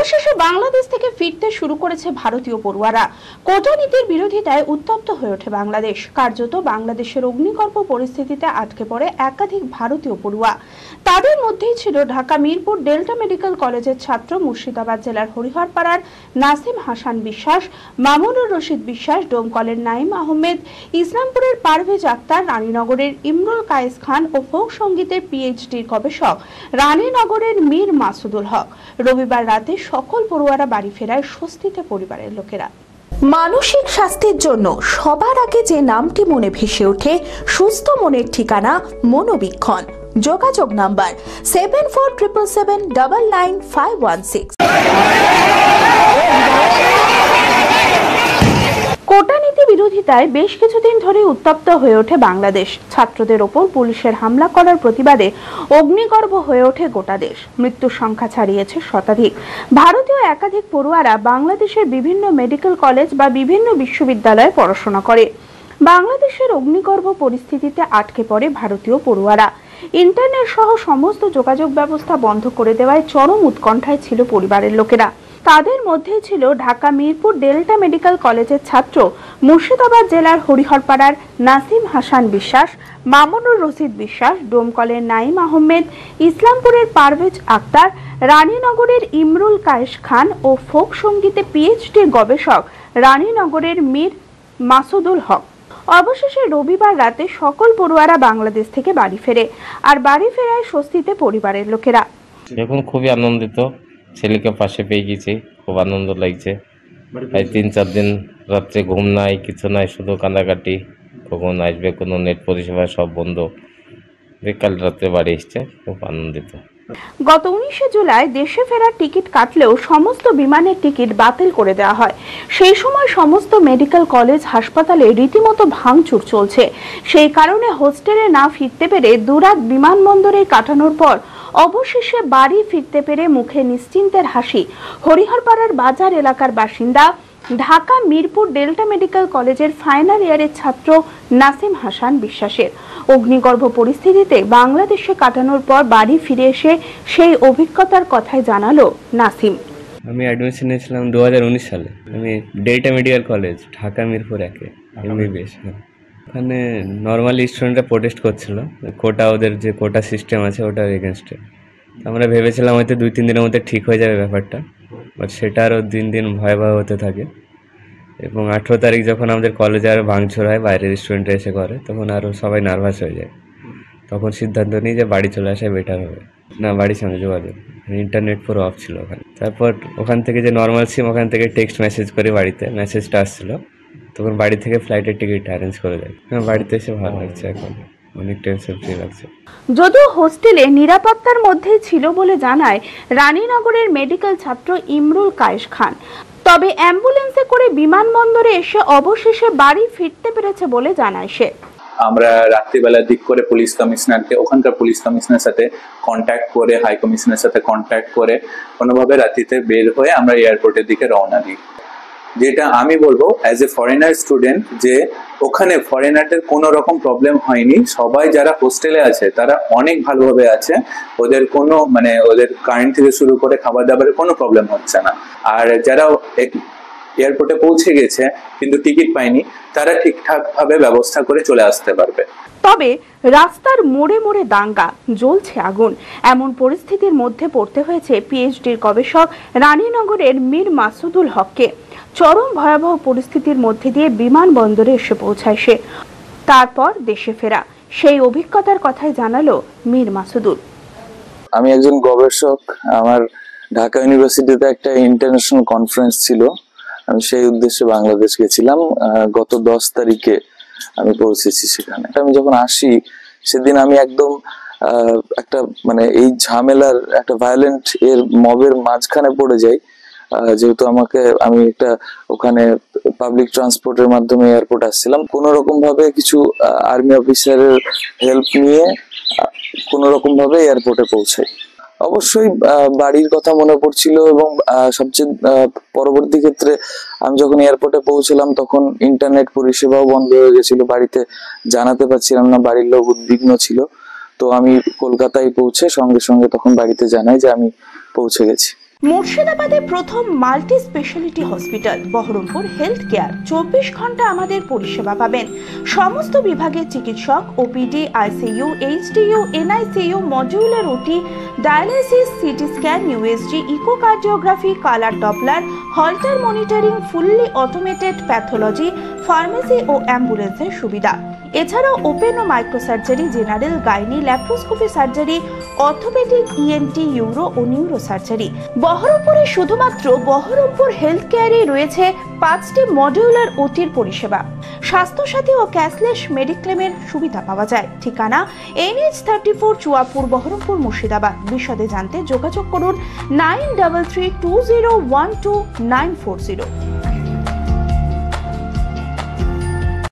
অবশেষে বাংলাদেশ থেকে ফিরতে শুরু করেছে ভারতীয় পড়ুয়ারা। কোটা নীতির বিরোধিতায় উত্তপ্ত হয়ে ওঠে বাংলাদেশ। কার্যত বাংলাদেশের অগ্নিগর্ভ পরিস্থিতিতে আটকে পড়ে একাধিক ভারতীয় পড়ুয়া। তাদের মধ্যেই ছিল ঢাকা মিরপুর ডেল্টা মেডিকেল কলেজের ছাত্র, মুর্শিদাবাদ জেলার হরিহরপাড়ার নাসিম হাসান বিশ্বাস, মামুনুর রশিদ বিশ্বাস, ডোমকলের নাঈম আহমেদ, ইসলামপুরের পারভেজ আক্তার, রানীনগরের ইমরুল কায়েস খান ও ফোক সঙ্গীতের পিএইচডির গবেষক রানীনগরের মীর মাসুদুল হক। রবিবার রাতে সকল পড়ুয়ারা বাড়ি ফেরায় স্বস্তিতে পরিবারের লোকেরা। মানসিক স্বাস্থ্যের জন্য সবার আগে যে নামটি মনে ভেসে ওঠে, সুস্থ মনের ঠিকানা মনোবীক্ষণ। যোগাযোগ নাম্বার 7477799516। কোটা নীতি বিরোধিতায় বেশ কিছুদিন ধরে উত্তপ্ত হয়ে ওঠে বাংলাদেশ। ছাত্রদের ওপর পুলিশের হামলা করার প্রতিবাদে অগ্নিগর্ভ হয়ে ওঠে গোটা দেশ। মৃত্যুর সংখ্যা ছাড়িয়েছে শতাধিক। ভারতীয় একাধিক পড়ুয়ারা বাংলাদেশের বিভিন্ন মেডিকেল কলেজ বা বিভিন্ন বিশ্ববিদ্যালয়ে পড়াশোনা করে। বাংলাদেশের অগ্নিগর্ভ পরিস্থিতিতে আটকে পড়ে ভারতীয় পড়ুয়ারা। ইন্টারনেট সহ সমস্ত যোগাযোগ ব্যবস্থা বন্ধ করে দেওয়ায় চরম উৎকণ্ঠায় ছিল পরিবারের লোকেরা। তাদের মধ্যে ছিল ঢাকা মিরপুর ডেল্টা মেডিকেল কলেজের ছাত্র, মুর্শিদাবাদ জেলার হরিহরপাড়ার নাসিম হাসান বিশ্বাস, মামুনুর রশিদ বিশ্বাস, ডোমকলের নাঈম আহমেদ, ইসলামপুরের পারভেজ আক্তার, রানীনগরের ইমরুল কায়েস খান ও ফোক সঙ্গীতে পিএইচডির গবেষক রানীনগরের মীর মাসুদুল হক। অবশেষে রবিবার রাতে সকল পড়ুয়ারা বাংলাদেশ থেকে বাড়ি ফেরে। আর বাড়ি ফেরায় স্বস্তিতে পরিবারের লোকেরা। এখন খুবই আনন্দিত, ছেলেকে পাশে পেয়ে গেছি, খুব আনন্দ লাগছে। এই 3-4 দিন রাত্রে ঘুম নাই, কিছু নাই, শুধু কান্দাকাটি। কখন আসবে, কোনো নেট পরিষেবা সব বন্ধ। বিকাল রাত্রে বাড়ি এসছে, খুব আনন্দিত। গত 19 জুলাই দেশে ফেরার টিকিট কাটলেও সমস্ত বিমানের টিকিট বাতিল করে দেওয়া হয়। সেই সময় সমস্ত মেডিকেল কলেজ, হাসপাতালে রীতিমতো ভাঙচুর চলছে। সেই কারণে হোস্টেলে না ফিরতে পেরে দুরাত বিমানবন্দরে কাটানোর পর অবশেষে বাড়ি ফিরতে পেরে মুখে নিশ্চিন্তের হাসি হরিহরপাড়ার বাজার এলাকার বাসিন্দা, ঢাকা মিরপুর ডেল্টা মেডিকেল কলেজের ফাইনাল ইয়ারের ছাত্র নাসিম হাসান বিশ্বাসের। অগ্নিগর্ভ পরিস্থিতিতে বাংলাদেশে কাটানোর পর বাড়ি ফিরে এসে সেই অভিজ্ঞতার কথাই জানালো নাসিম। আমি অ্যাডমিশন নিয়েছিলাম 2019 সালে। আমি delta medical college, Dhaka Mirpur 1 MBBS. ওখানে নর্মালি স্টুডেন্টরা প্রোটেস্ট করছিল, কোটা, ওদের যে কোটা সিস্টেম আছে ওটার এগেনস্টে। আমরা ভেবেছিলাম হয়তো 2-3 দিনের মধ্যে ঠিক হয়ে যাবে ব্যাপারটা, বাট সেটা আরও দিন দিন ভয়াবহ হতে থাকে। এবং 18 তারিখ যখন আমাদের কলেজে আরও ভাঙচুর হয়, বাইরের স্টুডেন্টরা এসে করে, তখন আরও সবাই নার্ভাস হয়ে যায়। তখন সিদ্ধান্ত নিই যে বাড়ি চলে আসা বেটার হবে। না, বাড়ির সঙ্গে যোগাযোগ, ইন্টারনেট পুরো অফ ছিল ওখানে। তারপর ওখান থেকে যে নর্মাল সিম, ওখান থেকে টেক্সট মেসেজ করে বাড়িতে, মেসেজটা আসছিলো, তখন বাড়ি থেকে ফ্লাইটের টিকিট অ্যারেঞ্জ করে দেয়। হ্যাঁ, বাড়িতে এসে ভালো লাগছে, এখন অনেক টেনশন ফ্রি লাগছে। যদিও হোস্টেলে নিরাপত্তার মধ্যেই ছিল বলে জানায় রানীনগরের মেডিকেল ছাত্র ইমরুল কায়েস খান। তবে অ্যাম্বুলেন্সে করে বিমানবন্দরে এসে অবশেষে বাড়ি ফিরতে পেরেছে বলে জানায় সে। আমরা রাত্রিবেলা দিক করে পুলিশ কমিশনারকে, ওখানকার পুলিশ কমিশনারের সাথে কন্ট্যাক্ট করে, হাই কমিশনের সাথে কন্ট্যাক্ট করে কোনোভাবে রাত্রিতে বের হয়ে আমরা এয়ারপোর্টের দিকে রওনা দিই। যেটা আমি বলবো অ্যাজ এ ফরেনার স্টুডেন্ট, যে ওখানে ফরেনারদের কোনো রকম প্রবলেম হয়নি। সবাই যারা হোস্টেলে আছে তারা অনেক ভালোভাবে আছে। ওদের কোনো ওদের কারেন্ট থেকে শুরু করে খাবার দাবারের কোনো প্রবলেম হচ্ছে না। আর যারা এয়ারপোর্টে পৌঁছে গেছে কিন্তু টিকিট পায়নি, তারা ঠিকঠাক ভাবে ব্যবস্থা করে চলে আসতে পারবে। তবে রাস্তার মোড়ে মোড়ে দাঙ্গা, জ্বলছে আগুন। এমন পরিস্থিতির মধ্যে পড়তে হয়েছে পিএইচডির গবেষক রানীনগরের মীর মাসুদুল হককে। চরম ভয়াবহ পরিস্থিতির মধ্যে দিয়ে বিমানবন্দরে এসে পৌঁছায় সে। তারপর দেশে ফেরা, সেই অভিজ্ঞতার কথাই জানালো মীর মাসুদুল। আমি একজন গবেষক। আমার ঢাকা ইউনিভার্সিটিতে একটা ইন্টারন্যাশনাল কনফারেন্স ছিল। আমি সেই উদ্দেশ্যে বাংলাদেশ গেছিলাম। গত 10 তারিখে আমি পৌঁছেছি সেখানে। আমি যখন আসি সেদিন আমি একদম একটা এই ঝামেলার, একটা ভায়োলেন্ট এর মবের মাঝখানে পড়ে যাই। যেহেতু আমি একটা ওখানে পাবলিক ট্রান্সপোর্টের মাধ্যমে এয়ারপোর্ট আসছিলাম, কোনো রকম ভাবে কিছু আর্মি অফিসারের হেল্প নিয়ে কোনো রকম ভাবে এয়ারপোর্টে পৌঁছাই। অবশ্যই বাড়ির কথা মনে পড়ছিল এবং সবচেয়ে পরবর্তী ক্ষেত্রে আমি যখন এয়ারপোর্টে পৌঁছলাম তখন ইন্টারনেট পরিষেবাও বন্ধ হয়ে গেছিল। বাড়িতে জানাতে পারছিলাম না, বাড়ির লোক উদ্বিগ্ন ছিল। তো আমি কলকাতায় পৌঁছে সঙ্গে সঙ্গে তখন বাড়িতে জানাই যে আমি পৌঁছে গেছি। মুর্শিদাবাদে প্রথম multi speciality hospital Baharampur health care. 24 ঘন্টা আমাদের পরিষেবা পাবেন। সমস্ত বিভাগের চিকিৎসক, OPD, ICU, HDU, NICU, modular OT, dialysis, CT scan, USG, echocardiography, colour Doppler, Holter monitoring, fully automated pathology, pharmacy ও অ্যাম্বুলেন্সের সুবিধা। এছাড়াও ওপেন ও microsurgery, general, gynae, laparoscopy surgery, orthopaedic, ENT, uro ও নিউরো সার্জারি। বহরমপুরে শুধুমাত্র বহরমপুর হেলথ কেয়ারে রয়েছে 5টি মডিউলার ওটির পরিষেবা। স্বাস্থ্যসাথী ও ক্যাশলেস মেডিক্লেমের সুবিধা পাওয়া যায়। ঠিকানা NH34 চুয়াপুর, বহরমপুর, মুর্শিদাবাদ। বিশদে জানতে যোগাযোগ করুন 9332012940।